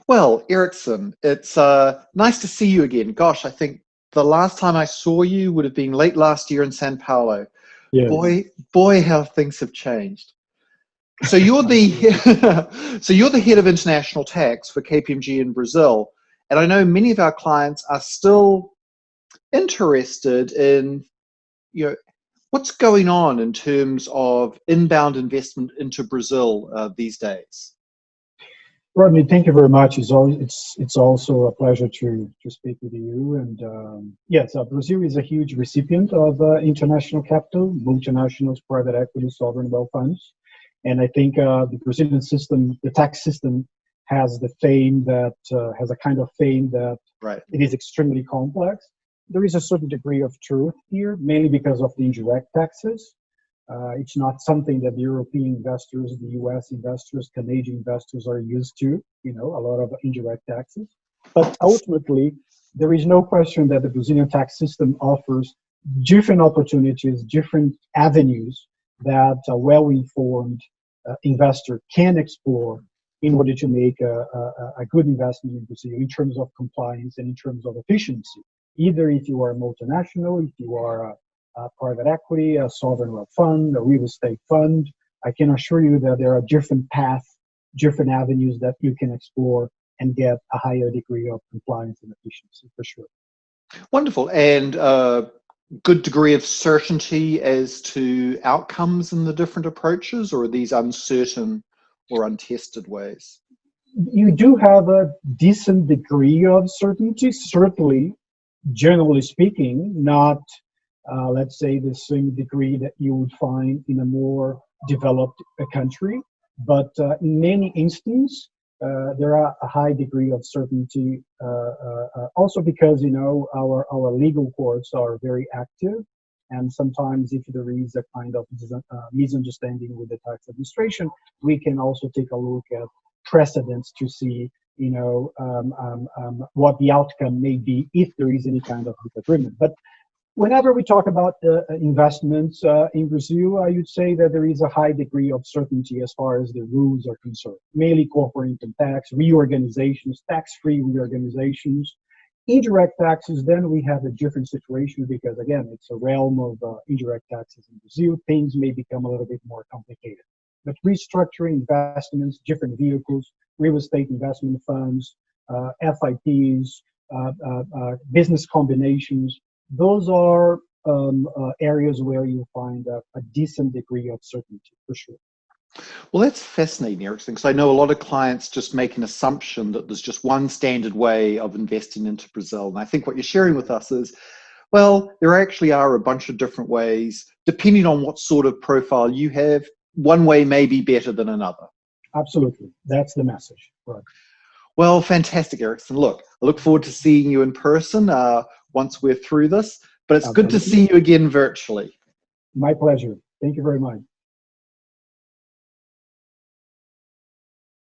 Well, Ericsson, it's nice to see you again. Gosh, I think the last time I saw you would have been late last year in Sao Paulo. Yes, Boy, how things have changed. So you're absolutely. the so you're the head of international tax for KPMG in Brazil, and I know many of our clients are still interested in what's going on in terms of inbound investment into Brazil these days. Rodney, thank you very much. It's also a pleasure to speak with you. And yes, Brazil is a huge recipient of international capital, multinationals, private equity, sovereign wealth funds. And I think the Brazilian system, the tax system, has the fame that has a kind of fame that Right. it is extremely complex. There is a certain degree of truth here, mainly because of the indirect taxes. It's not something that the European investors, the US investors, Canadian investors are used to, a lot of indirect taxes. But ultimately, there is no question that the Brazilian tax system offers different opportunities, different avenues that a well-informed investor can explore in order to make a good investment in Brazil in terms of compliance and in terms of efficiency. Either if you are a multinational, if you are private equity, a sovereign wealth fund, a real estate fund. I can assure you that there are different paths, different avenues that you can explore and get a higher degree of compliance and efficiency for sure. Wonderful. And good degree of certainty as to outcomes in the different approaches, or are these uncertain or untested ways? You do have a decent degree of certainty, certainly, generally speaking, not let's say the same degree that you would find in a more developed country. But in many instances, there are a high degree of certainty. Also because our legal courts are very active, and sometimes if there is a kind of misunderstanding with the tax administration, we can also take a look at precedents to see what the outcome may be if there is any kind of disagreement. But whenever we talk about investments in Brazil, I would say that there is a high degree of certainty as far as the rules are concerned, mainly corporate income tax, reorganizations, tax-free reorganizations. Indirect taxes, then we have a different situation because, again, it's a realm of indirect taxes in Brazil. Things may become a little bit more complicated. But restructuring investments, different vehicles, real estate investment funds, FIPs, business combinations, those are areas where you find a decent degree of certainty, for sure. Well, that's fascinating, Erickson, because I know a lot of clients just make an assumption that there's just one standard way of investing into Brazil. And I think what you're sharing with us is, well, there actually are a bunch of different ways, depending on what sort of profile you have. One way may be better than another. Absolutely. That's the message. Right. Well, fantastic, Erickson. Look, I look forward to seeing you in person once we're through this, but it's good to Absolutely. see you again virtually. My pleasure. Thank you very much.